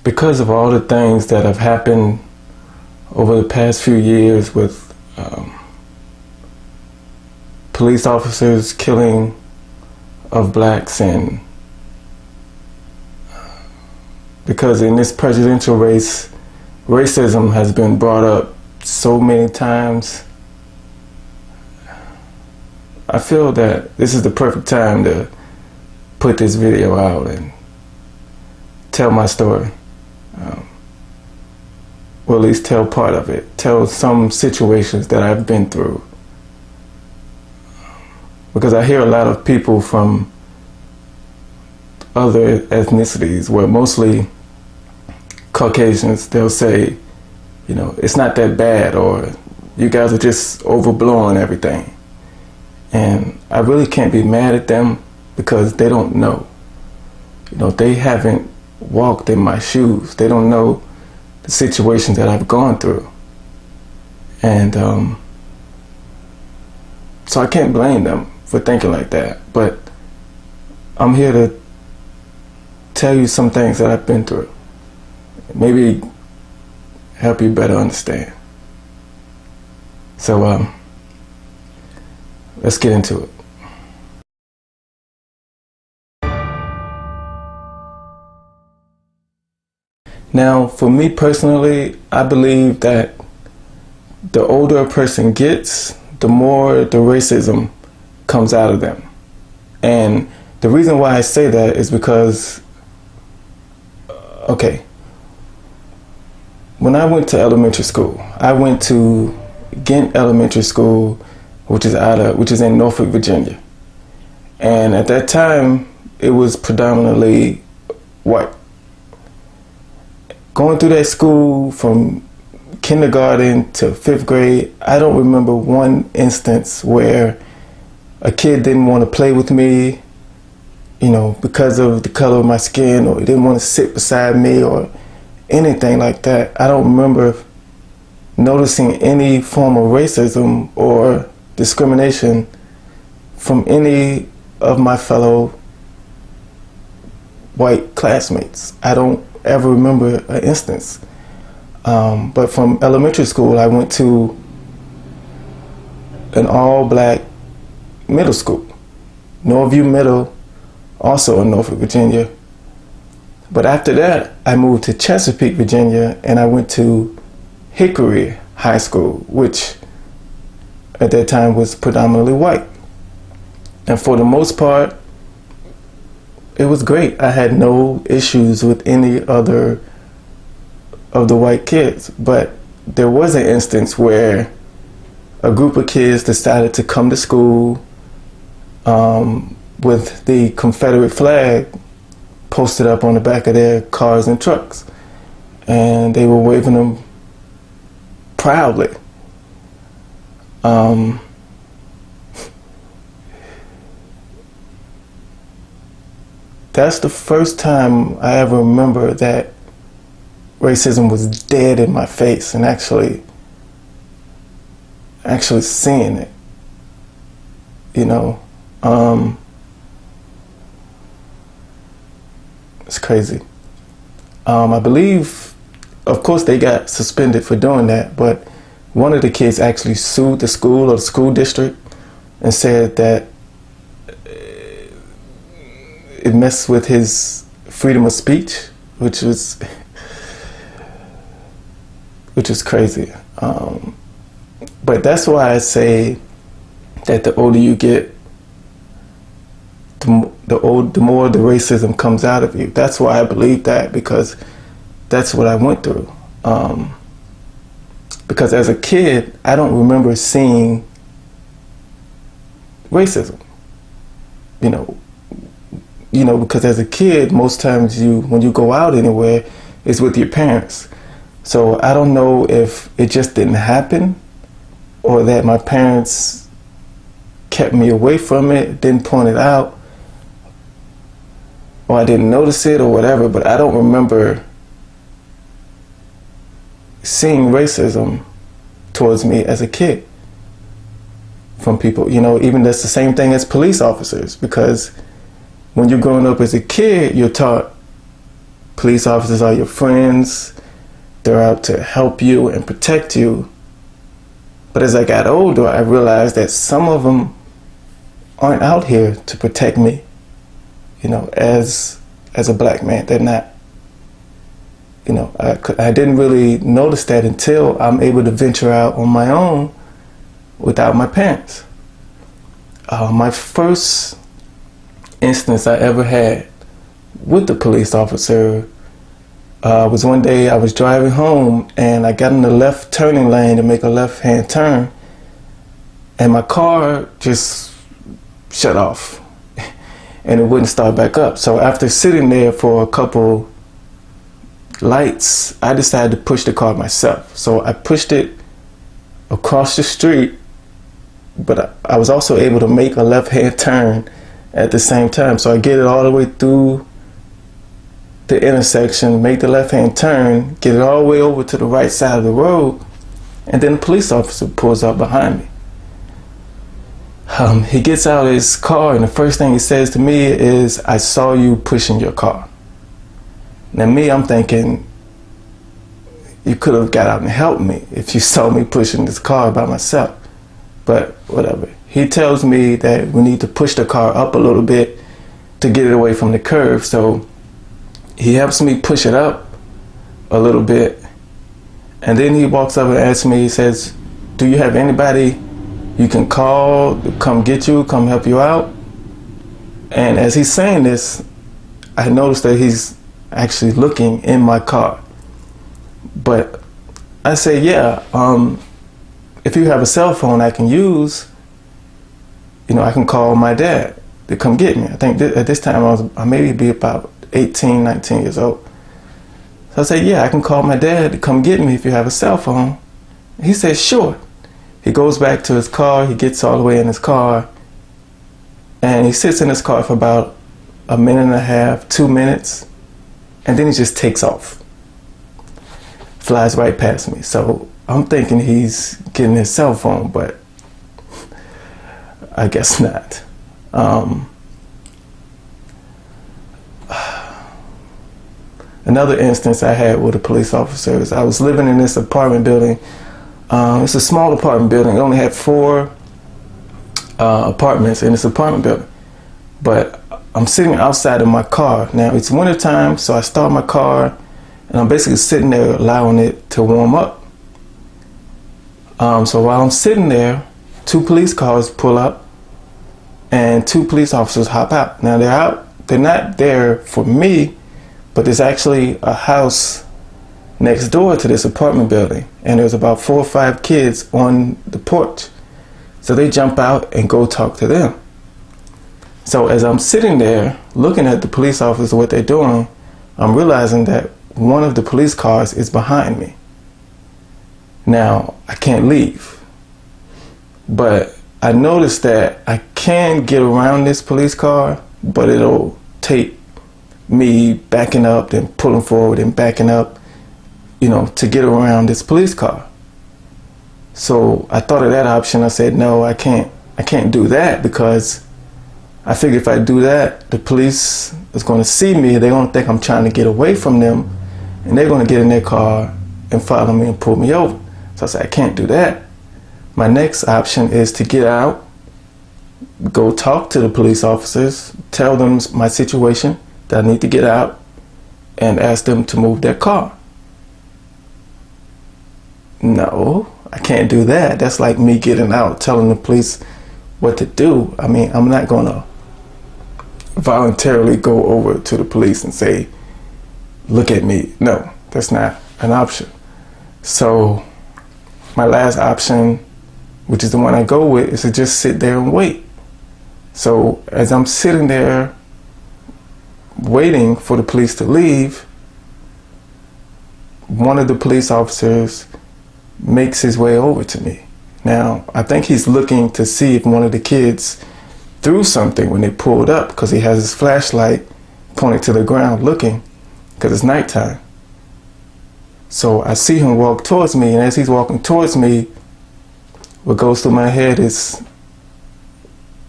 because of all the things that have happened over the past few years with police officers killing of blacks, and because in this presidential race, racism has been brought up so many times, I feel that this is the perfect time to put this video out and tell my story. Or at least tell part of it. Tell some situations that I've been through. Because I hear a lot of people from other ethnicities, where mostly Caucasians, they'll say, you know, it's not that bad, or you guys are just overblowing everything. And I really can't be mad at them because they don't know. You know, they haven't walked in my shoes. They don't know the situations that I've gone through. And so I can't blame them for thinking like that. But I'm here to tell you some things that I've been through. Maybe help you better understand. So let's get into it. Now, for me personally, I believe that the older a person gets, the more the racism comes out of them. And the reason why I say that is because, okay, when I went to elementary school, I went to Ghent Elementary School, which is in Norfolk, Virginia. And at that time, it was predominantly white. Going through that school from kindergarten to 5th grade, I don't remember one instance where a kid didn't want to play with me, you know, because of the color of my skin, or he didn't want to sit beside me or anything like that. I don't remember noticing any form of racism or discrimination from any of my fellow white classmates. I don't ever remember an instance. But from elementary school, I went to an all-black middle school, Norview Middle, also in Norfolk, Virginia. But after that, I moved to Chesapeake, Virginia, and I went to Hickory High School, which at that time was predominantly white. And for the most part, it was great. I had no issues with any other of the white kids. But there was an instance where a group of kids decided to come to school with the Confederate flag posted up on the back of their cars and trucks. And they were waving them proudly. That's the first time I ever remember that racism was dead in my face, and actually seeing it, you know. It's crazy. I believe, of course, they got suspended for doing that, but one of the kids actually sued the school or the school district and said that it messed with his freedom of speech, which was crazy. But that's why I say that the older you get, the more the racism comes out of you. That's why I believe that, because that's what I went through. Because as a kid, I don't remember seeing racism. You know, because as a kid, most times when you go out anywhere, it's with your parents. So I don't know if it just didn't happen, or that my parents kept me away from it, didn't point it out, or I didn't notice it, or whatever. But I don't remember seeing racism towards me as a kid from people. You know, even that's the same thing as police officers, because when you're growing up as a kid, you're taught Police officers are your friends. They're out to help you and protect you. But as I got older, I realized that some of them aren't out here to protect me. You know, as a black man, they're not. You know, I didn't really notice that until I'm able to venture out on my own without my parents. My first instance I ever had with the police officer was one day I was driving home and I got in the left turning lane to make a left-hand turn, and my car just shut off and it wouldn't start back up. So after sitting there for a couple lights, I decided to push the car myself. So I pushed it across the street, but I was also able to make a left-hand turn at the same time. So I get it all the way through the intersection, make the left-hand turn, get it all the way over to the right side of the road, and then the police officer pulls up behind me. He gets out of his car and the first thing he says to me is, "I saw you pushing your car." Now me, I'm thinking, you could have got out and helped me if you saw me pushing this car by myself. But whatever. He tells me that we need to push the car up a little bit to get it away from the curve. So he helps me push it up a little bit. And then he walks up and asks me, he says, "Do you have anybody you can call to come get you, come help you out?" And as he's saying this, I noticed that he's actually looking in my car. But I say, yeah, if you have a cell phone I can use, you know, I can call my dad to come get me. I think at this time I maybe be about 18, 19 years old. So I say, yeah, I can call my dad to come get me if you have a cell phone. He says, sure. He goes back to his car, he gets all the way in his car, and he sits in his car for about a minute and a half, 2 minutes, and then he just takes off. Flies right past me. So I'm thinking he's getting his cell phone, but I guess not. Another instance I had with a police officer is I was living in this apartment building. It's a small apartment building. It only had 4 apartments in this apartment building. But I'm sitting outside of my car. Now it's wintertime, so I start my car and I'm basically sitting there allowing it to warm up. So while I'm sitting there, 2 police cars pull up and 2 police officers hop out. Now they're not there for me, but there's actually a house next door to this apartment building, and there's about 4 or 5 kids on the porch. So they jump out and go talk to them. So as I'm sitting there looking at the police officers, what they're doing, I'm realizing that one of the police cars is behind me. Now I can't leave, but I noticed that I can get around this police car, but it'll take me backing up, then pulling forward and backing up, you know, to get around this police car. So I thought of that option. I said, no, I can't do that, because I figure if I do that, the police is going to see me. They're going to think I'm trying to get away from them, and they're going to get in their car and follow me and pull me over. So I said, I can't do that. My next option is to get out, go talk to the police officers, tell them my situation, that I need to get out, and ask them to move their car. No, I can't do that. That's like me getting out, telling the police what to do. I mean, I'm not going to voluntarily go over to the police and say, look at me. No, that's not an option. So my last option, which is the one I go with, is to just sit there and wait. So as I'm sitting there waiting for the police to leave, one of the police officers makes his way over to me. Now, I think he's looking to see if one of the kids threw something when they pulled up, because he has his flashlight pointed to the ground looking, because it's nighttime. So I see him walk towards me, and as he's walking towards me, what goes through my head is,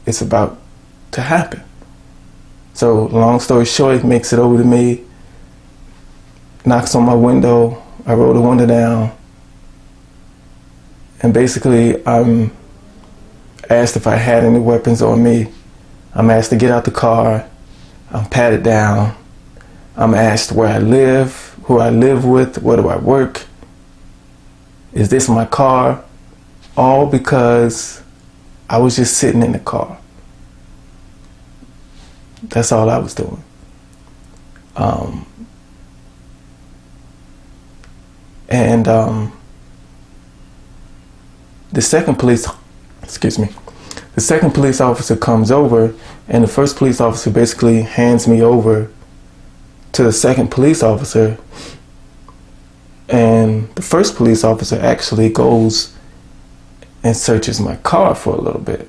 it's about to happen. So long story short, he makes it over to me, knocks on my window. I roll the window down. And basically, I'm asked if I had any weapons on me. I'm asked to get out the car. I'm patted down. I'm asked where I live, who I live with, where do I work. Is this my car? All because I was just sitting in the car. That's all I was doing. The second police officer comes over, and the first police officer basically hands me over to the second police officer, and the first police officer actually goes and searches my car for a little bit,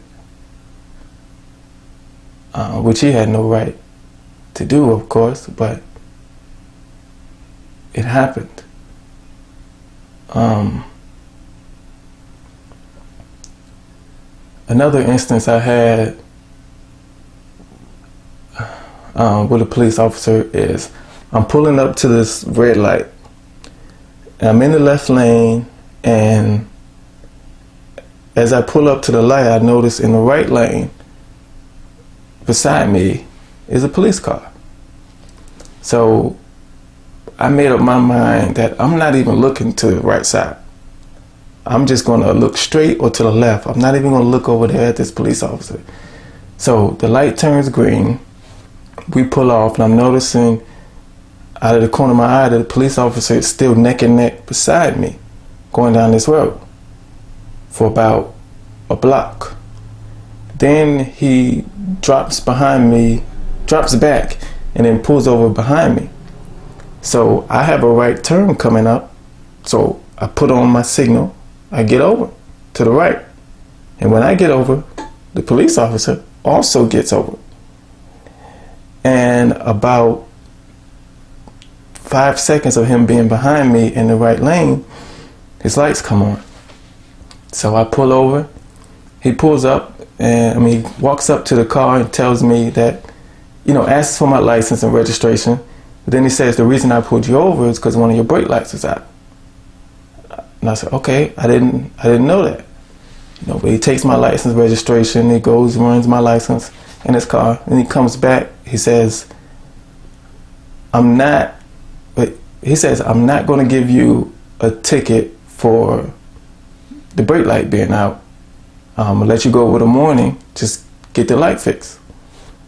which he had no right to do, of course, but it happened. Another instance I had with a police officer is I'm pulling up to this red light. And I'm in the left lane, and as I pull up to the light, I notice in the right lane beside me is a police car. So I made up my mind that I'm not even looking to the right side. I'm just going to look straight or to the left. I'm not even going to look over there at this police officer. So the light turns green. We pull off, and I'm noticing out of the corner of my eye that the police officer is still neck and neck beside me going down this road for about a block. Then he drops back, and then pulls over behind me. So I have a right turn coming up. So I put on my signal. I get over to the right. And when I get over, the police officer also gets over. And about 5 seconds of him being behind me in the right lane, his lights come on. So I pull over. He pulls up, and he walks up to the car and tells me that, asks for my license and registration. But then he says, the reason I pulled you over is because one of your brake lights was out. And I said, okay, I didn't know that. But he takes my license, registration, he goes, runs my license in his car, and he comes back. He says, I'm not going to give you a ticket for the brake light being out. I'm going to let you go over the morning, just get the light fixed.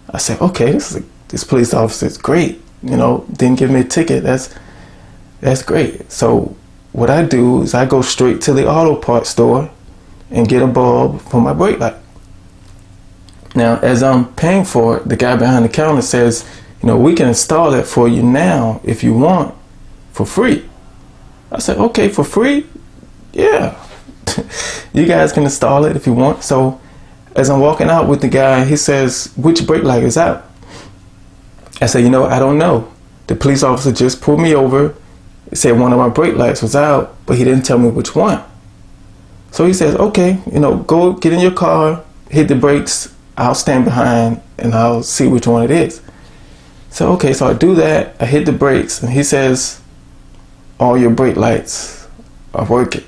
I said, okay, this police officer is great. Didn't give me a ticket. That's great. So what I do is I go straight to the auto parts store and get a bulb for my brake light. Now, as I'm paying for it, the guy behind the counter says, we can install it for you now if you want, for free. I said, okay, for free? Yeah. You guys can install it if you want. So as I'm walking out with the guy, he says, which brake light is out? I said, I don't know. The police officer just pulled me over. He said one of my brake lights was out, but he didn't tell me which one. So he says, okay, go get in your car, hit the brakes. I'll stand behind and I'll see which one it is. So, okay, so I do that. I hit the brakes, and he says, all your brake lights are working.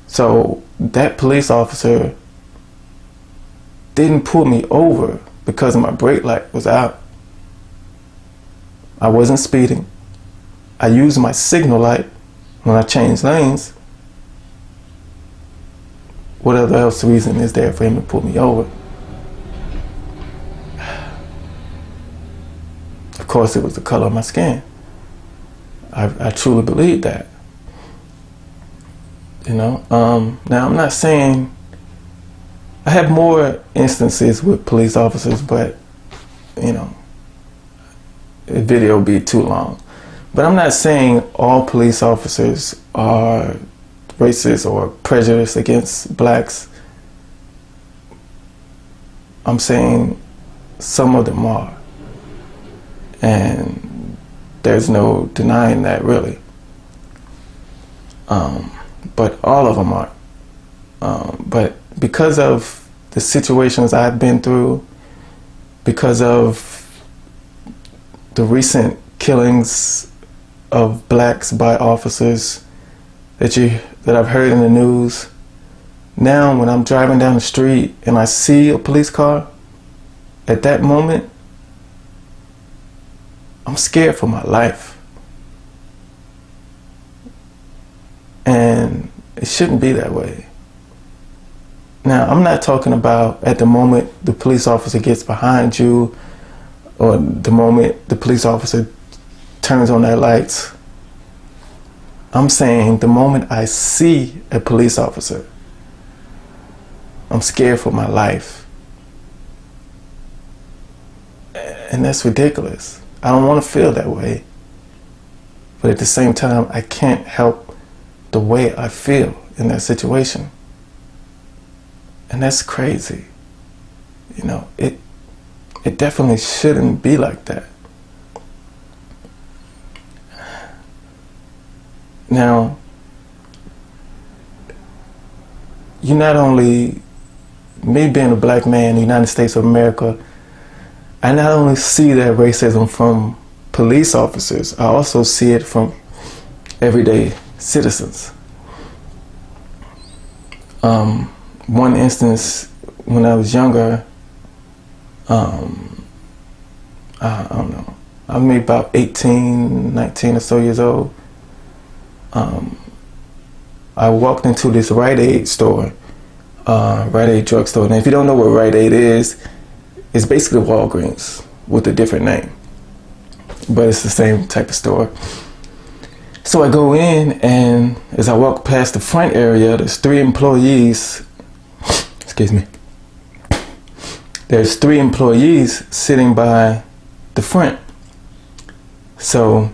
So that police officer didn't pull me over because my brake light was out. I wasn't speeding. I used my signal light when I changed lanes. What other else reason is there for him to pull me over? Of course, it was the color of my skin. I truly believe that. Now I'm not saying I have more instances with police officers, but the video would be too long. But I'm not saying all police officers are racist or prejudiced against blacks. I'm saying some of them are. And there's no denying that, really. But all of them are. But because of the situations I've been through, because of the recent killings of blacks by officers that I've heard in the news. Now when I'm driving down the street and I see a police car, at that moment I'm scared for my life. And it shouldn't be that way. Now, I'm not talking about at the moment the police officer gets behind you or the moment the police officer turns on their lights. I'm saying the moment I see a police officer, I'm scared for my life. And that's ridiculous. I don't want to feel that way. But at the same time, I can't help the way I feel in that situation. And that's crazy. You know, it definitely shouldn't be like that. Now, you not only, me being a black man in the United States of America, I not only see that racism from police officers, I also see it from everyday citizens. One instance, when I was younger, I don't know, I was maybe about 18, 19 or so years old. I walked into this Rite Aid store, Rite Aid drugstore. And if you don't know what Rite Aid is, it's basically Walgreens with a different name, but it's the same type of store. So I go in, and as I walk past the front area, there's 3 employees. Excuse me. There's 3 employees sitting by the front. So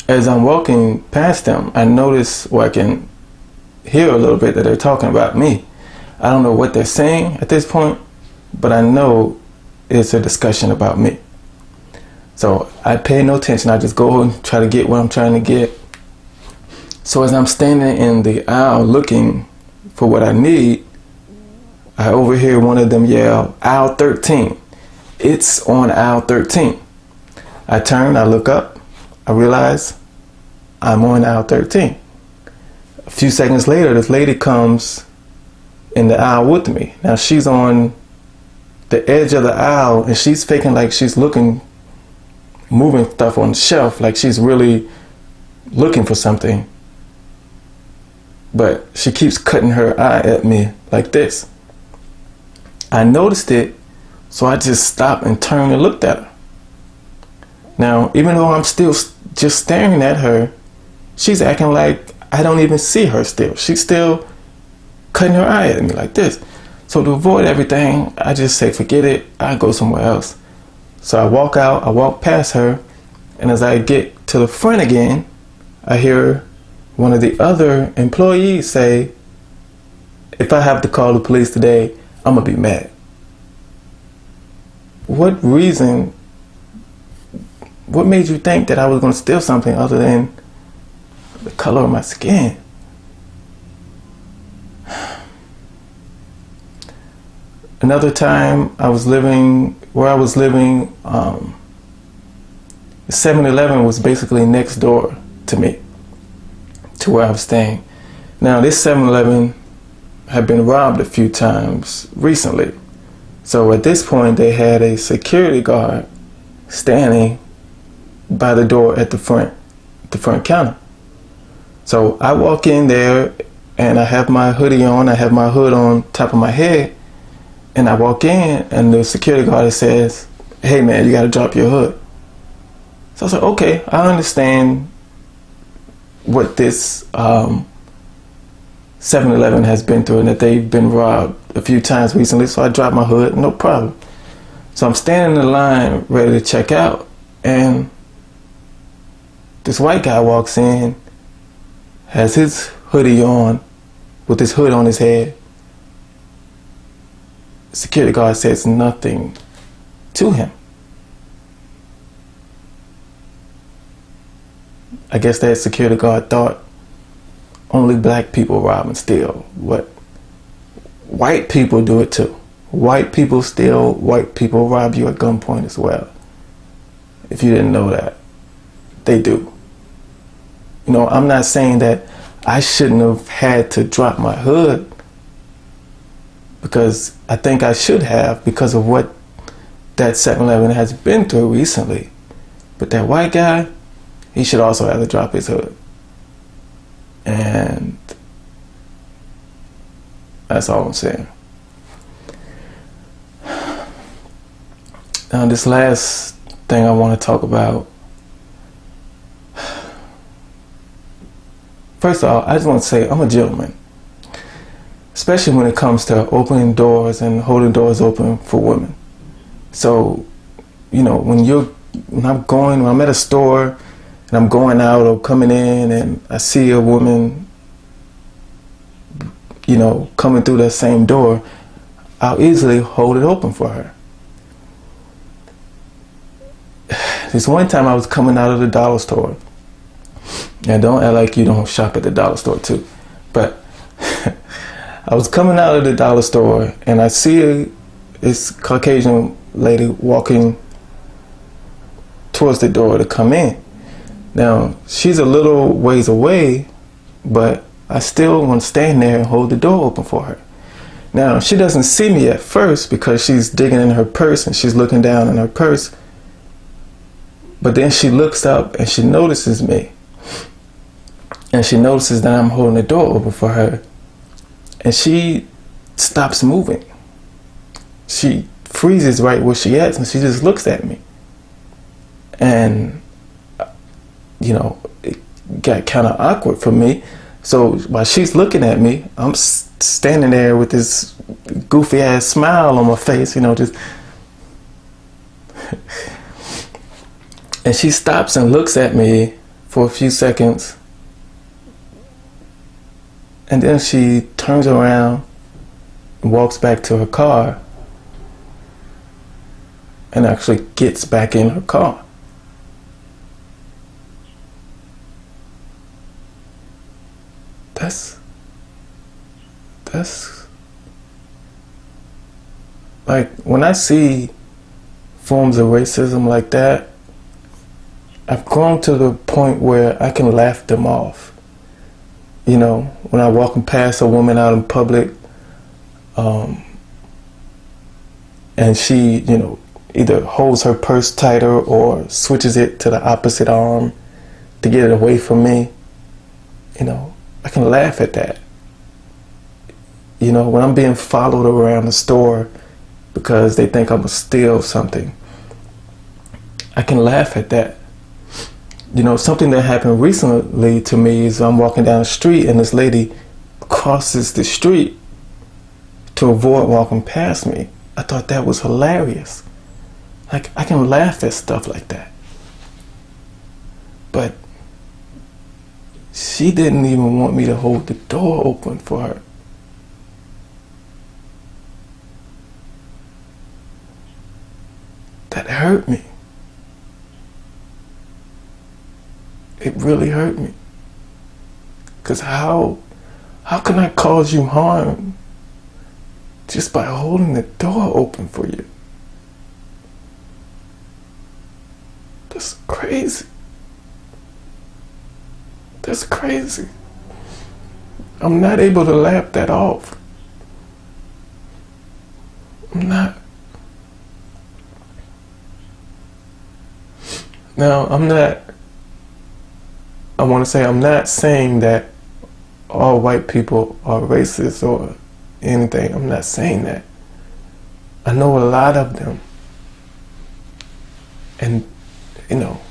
as I'm walking past them, I notice, or I can hear a little bit, that they're talking about me. I don't know what they're saying at this point, but I know it's a discussion about me. So I pay no attention. I just go and try to get what I'm trying to get. So as I'm standing in the aisle looking for what I need, I overhear one of them yell, "Aisle 13. It's on aisle 13. I turn, I look up, I realize I'm on aisle 13. A few seconds later, this lady comes in the aisle with me. Now she's on the edge of the aisle, and she's faking like she's moving stuff on the shelf, like she's really looking for something. But she keeps cutting her eye at me like this. I noticed it, so I just stopped and turned and looked at her. Now, even though I'm still just staring at her, she's acting like I don't even see her still. She's still cutting her eye at me like this. So to avoid everything, I just say, forget it, I go somewhere else. So I walk out, I walk past her, and as I get to the front again, I hear one of the other employees say, "If I have to call the police today, I'm gonna be mad." What reason, what made you think that I was gonna steal something other than the color of my skin? Another time I was living, the 7-Eleven was basically next door to me, to where I was staying. Now this 7-Eleven had been robbed a few times recently. So at this point they had a security guard standing by the door at the front counter. So I walk in there, and I have my hoodie on, I have my hood on top of my head, and I walk in, and the security guard says, "Hey man, you gotta drop your hood." So I was like, okay, I understand what this 7-Eleven has been through, and that they've been robbed a few times recently, so I dropped my hood, no problem. So I'm standing in the line ready to check out, and this white guy walks in, has his hoodie on, with his hood on his head. Security guard says nothing to him. I guess that security guard thought only black people rob and steal. What? White people do it too. White people steal, white people rob you at gunpoint as well. if you didn't know that. They do. You know, I'm not saying that I shouldn't have had to drop my hood, because I think I should have, because of what that 7-Eleven has been through recently. But that white guy, he should also have to drop his hood. And that's all I'm saying. Now, this last thing I want to talk about. First of all, I just want to say I'm a gentleman, especially when it comes to opening doors and holding doors open for women. So, you know, when I'm at a store and I'm going out or coming in and I see a woman, you know, coming through that same door, I'll easily hold it open for her. This one time I was coming out of the dollar store. And don't act like you don't shop at the dollar store too. But I was coming out of the dollar store and I see this Caucasian lady walking towards the door to come in. Now, she's a little ways away, but I still want to stand there and hold the door open for her. Now, she doesn't see me at first because she's digging in her purse and she's looking down in her purse. But then she looks up and she notices me. And she notices that I'm holding the door open for her. And she stops moving. She freezes right where she is and she just looks at me. And, you know, it got kind of awkward for me. So while she's looking at me, I'm standing there with this goofy ass smile on my face, you know, just. And she stops and looks at me for a few seconds. And then she turns around and walks back to her car and actually gets back in her car. That's like, when I see forms of racism like that, I've grown to the point where I can laugh them off. You know, when I'm walking past a woman out in public, and she, you know, either holds her purse tighter or switches it to the opposite arm to get it away from me, you know, I can laugh at that. You know, when I'm being followed around the store because they think I'm gonna steal something, I can laugh at that. You know, something that happened recently to me is I'm walking down the street and this lady crosses the street to avoid walking past me. I thought that was hilarious. Like, I can laugh at stuff like that. But she didn't even want me to hold the door open for her. That hurt me. It really hurt me. Because how can I cause you harm just by holding the door open for you? That's crazy. That's crazy. I'm not able to laugh that off. I'm not. Now, I'm not saying that all white people are racist or anything. I'm not saying that. I know a lot of them. And, you know,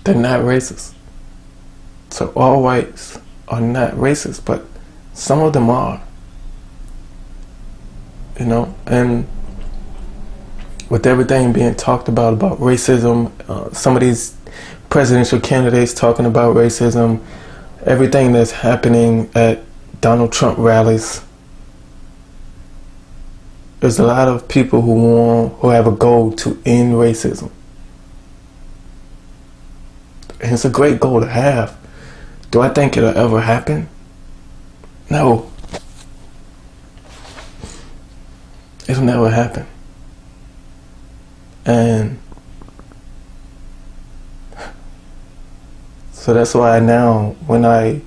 they're not racist. So all whites are not racist, but some of them are. You know, and with everything being talked about racism, some of these presidential candidates talking about racism, everything that's happening at Donald Trump rallies, there's a lot of people who have a goal to end racism. And it's a great goal to have. Do I think it'll ever happen? No. It'll never happen. And So that's why now when I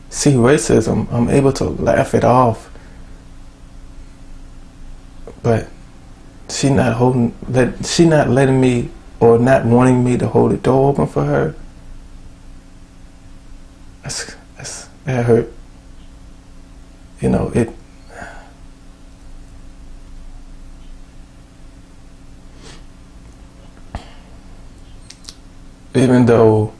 see racism, I'm able to laugh it off. But she not letting me, or not wanting me to hold the door open for her. That hurt. You know, even though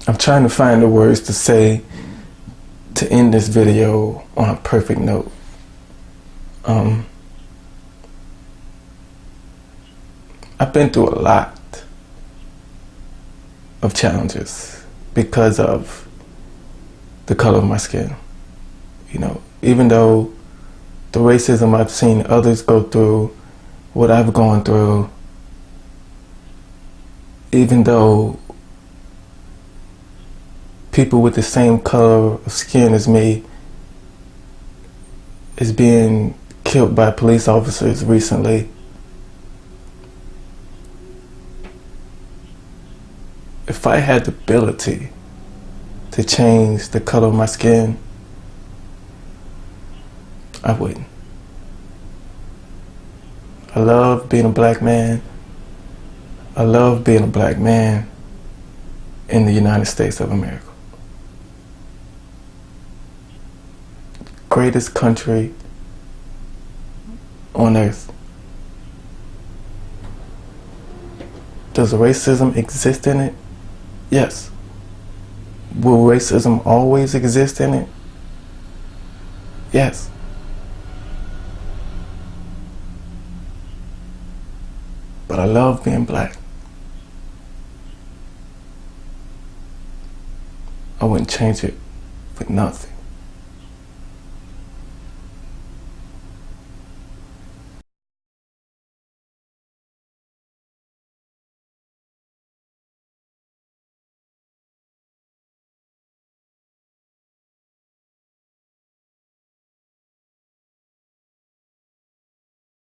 I'm trying to find the words to say to end this video on a perfect note. I've been through a lot of challenges because of the color of my skin. You know, even though the racism I've seen others go through, what I've gone through, even though people with the same color of skin as me is being killed by police officers recently. If I had the ability to change the color of my skin, I wouldn't. I love being a black man. I love being a black man in the United States of America. Greatest country on earth. Does racism exist in it? Yes. Will racism always exist in it? Yes. But I love being black. I wouldn't change it for nothing.